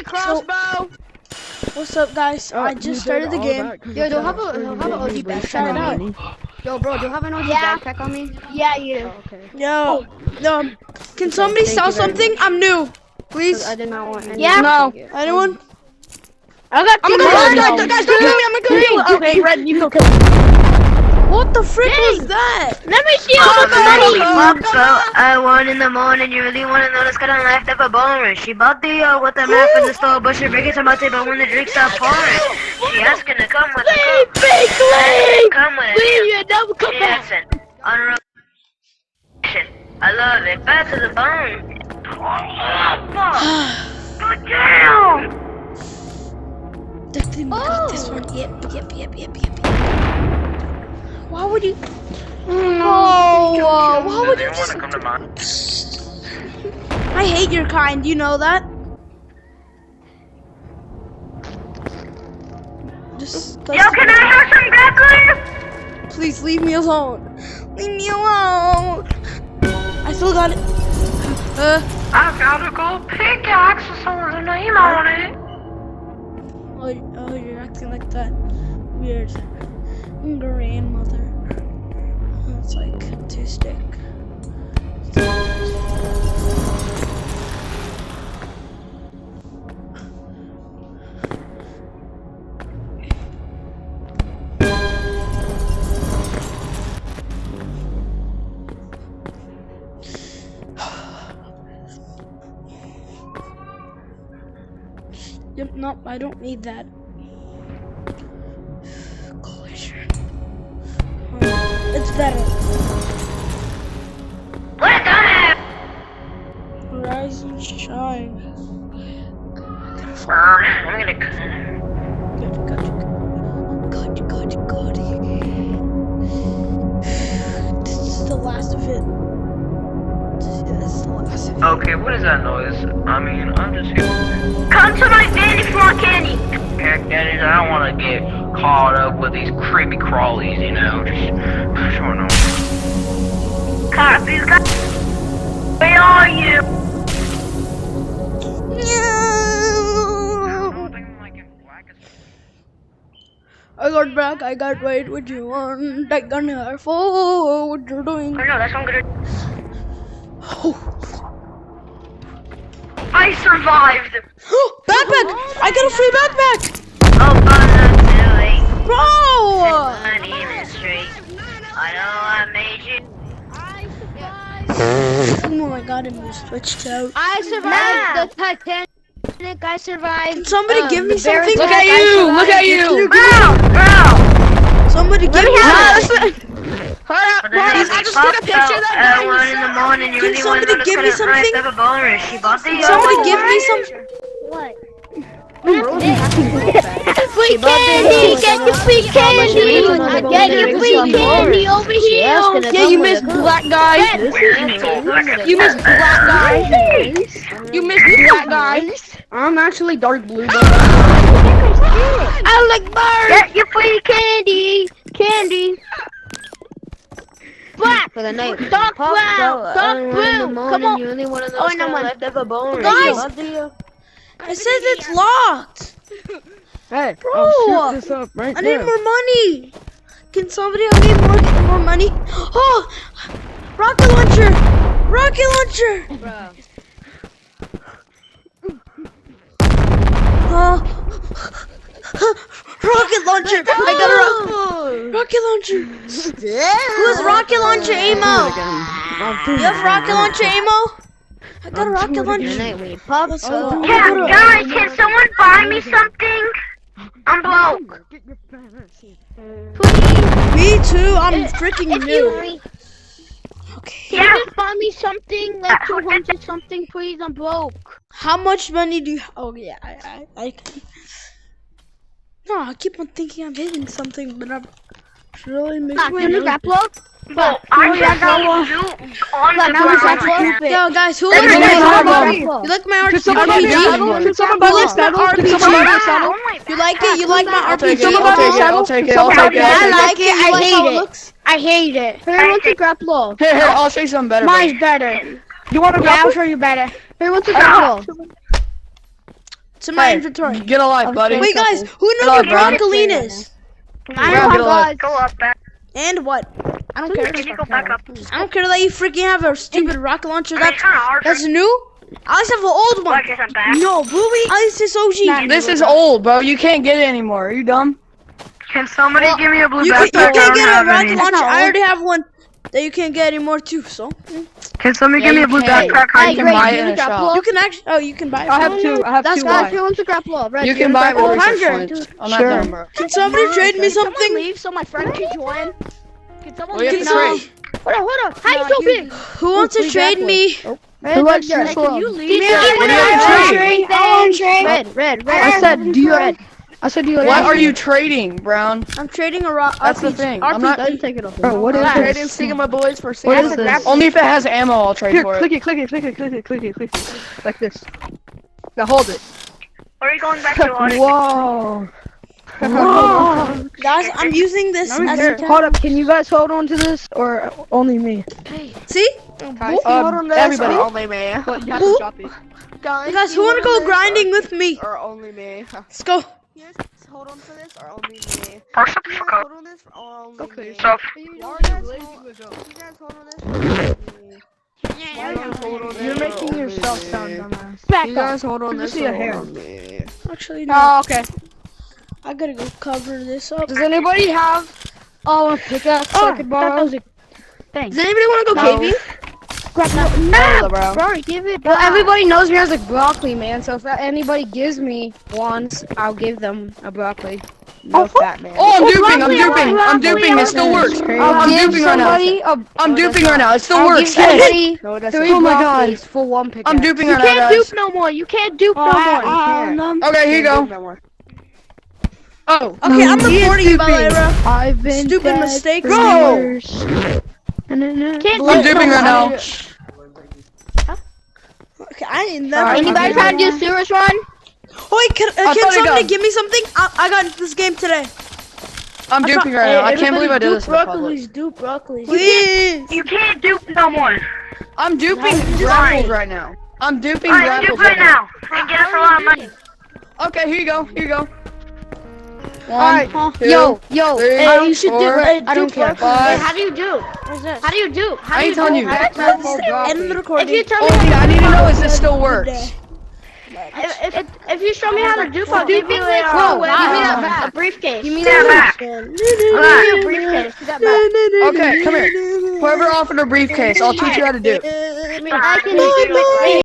crossbow. What's up, guys? I just started the game. Yo, do you have an OG backpack on me? Yo, bro, do you have an OG backpack on me? Yeah, you. Oh, okay. Yo, can somebody sell something? I'm new, please. I did not want any. Yeah. No. Anyone? I got I'm two gonna more. go. Guys, don't kill me. I'm gonna kill you. Okay, Red, you go kill. What the frick was that? Let me see how much money. At 1 in the morning, you really wanna know this? Got on left up a boner. She bought the with the map from the store, but she breaks her mouth, but when the drinks stop pouring, she asking to come with the cup. Come with it. You never come back. Dancing on a rotation. I love it. Back to the bone. Good damn. Definitely got this one. Yep. Why would you? Oh, why would you just? Come to mine? I hate your kind. You know that. Just. Yo, can I have some grapplers? Please leave me alone. Leave me alone. I still got it. I got a gold pickaxe with someone's name on it. Oh, you're acting like that weird grandmother. It's like two stick. Yep, nope, I don't need that. Collision. It's better. Look on it! Rise and shine. I'm gonna. Good. This is the last of it. This is the last of it. Okay, what is that noise? I mean, I'm just here. Come to my Vandy Floor Candy! Heck, Dennis, I don't want to get caught up with these creepy crawlies, you know. Just, I don't know. Cop, these guys. Where are you? I got back, I got right what you want. I got her for what you're doing. Oh no, that's what I'm gonna. I survived! Backpack! I got a free backpack! Oh, Bonnie, Bro! my name is Straight. I know I made you. Oh my god, it was switched out. I survived the Titanic. I survived. Can somebody give me something? Look at you! Look at you! Somebody give me something. Hold up, guys! I just took a picture of that At 1 in the morning, you Can really somebody want to give me something? She bought the Somebody give me some. What? Free candy! Get your free candy! Get your free candy over here! Yeah, you missed black guy. You missed black guy! You missed black guy. I'm actually dark blue. I like birds! Get your free candy! Candy! Black! For the night. Dark brown! Dark blue! Come on! You only want to know Oh, no, man. left of a bone. Guys! It says it's locked. Hey, Bro, I'll shoot this up right I need there. more money. Can somebody help me more money? Oh, rocket launcher! Rocket launcher! Rocket launcher! I got a rocket launcher. Who has rocket launcher ammo? You have rocket launcher ammo? I got a rocket launcher. Let's go. Guys, can someone buy me something? I'm broke. Me too, I'm freaking new. Okay. Can you just buy me something like 200 something, please? I'm broke. How much money do you? Oh yeah, I can. No, I keep on thinking I'm hitting something, but I'm really making. Can you upload? But I just got on the ground. Yo guys, who likes my RPG? You like my RPG? Can someone buy Who likes my RPG? You like it? You like my RPG? I'll take it. I like it. You like how it looks? I hate it. Who wants to grapple? Here, I'll show you something better. Mine's better. You want to Yeah, I'll show you better. Who wants to grapple? It's in my Hey, inventory. Get a life, buddy. Wait, guys, who knows Hello, what Brown. Broccoli is? I Brown, get a know, life. guys. Go up back. And what? I don't care. Can you go back up? I don't care that you freaking have a stupid rocket launcher. It's That's kind of hard. that's new. I just have an old one. I guess I'm back. No, Bluey. I just OG. This is old, bro. You can't get it anymore. Are you dumb? Can somebody give me a blue You backpack? can't I don't get a have rocket any. launcher. I already have one that you can't get anymore too. So Can somebody Yeah, give me a you blue can. backpack? Hey, You can Greg, buy you it in need a to shop. you can actually. Oh, you can buy it. I have two. I have That's two. guys, Why? who wants to grapple up? Red, You do can you buy it grapple with up? research 100. points. I'm not Sure. dumb, bro. Can somebody trade me Can someone something? leave so my friend can join? Can someone Well, you have leave to now? trade. Hold on. How you so big? Who wants to trade me? Red, likes Red, your can club? you leave? What do you have to trade? Red. I said, do you? I said, do you? What are you trading, Brown? I'm trading a rock. That's the thing. I'm not take it off. Bro, what is Relax. this? trading Sigma boys for What Sigma. is this? Only if it has ammo, I'll trade Here, for it. click it, click it, click it, click it, click it, click it, like this. Now hold it. Or are you going back to Arctic? Whoa. Guys, I'm using this as a Hold up, can you guys hold on to this or only me? see. Everybody. Only me. But you have Who? to drop it. Guys, who wanna go grinding with me? Or only me. Let's go. Hold on for this or only me. Or shut the fuck up. on this or only Okay. Stuff. You're making yourself sound dumbass. Back You up. guys hold on this see a or hair. only me. Actually, no. Oh, okay. I gotta go cover this up. Does anybody have a pickaxe I could borrow? Thanks. Does anybody want to go No. caving? No, bro. bro, give it Well, back. everybody knows me as a broccoli man, so if anybody gives me one, I'll give them a broccoli. No fat man. Oh, I'm duping. I'm broccoli, duping. I'm broccoli, duping. It still works. I'll I'm give duping right now. somebody a. I'm duping right now. It still I'll works. give Yes. somebody No, it three doesn't. broccolis for one pickaxe. I'm duping You right now, can't guys. dupe no more. You can't dupe no more. Okay, here you go. Oh. Okay, I'm reporting you, Valera. I've been Stupid dead mistake. for Bro. years. Can't I'm dupe duping no right more. now. Okay, I need Alright, that. Anybody trying to do sewers run? Wait, can thought it somebody got- give me something? I got this game today. I'm duping right now. I can't believe I did this in the public. Dupe broccolis. Please. You can't dupe no more. I'm duping grapples right now. I'm duping Alright, grapples dupe right now. And get us a lot of money. Okay, here you go. Here you go. Alright, One, two, yo, three, you should do four, it. I don't care. five. How do you do? How do you do? How I do ain't telling you. End the If recording. you tell me, Only I need to know is this still works. if you show me how to dupe, I'll give you a Whoa, give me that back. A briefcase. You mean Stand that? back. Give me a briefcase. Give that back. Okay, come here. Whoever offered a briefcase, I'll teach you how to do. I mean, I can.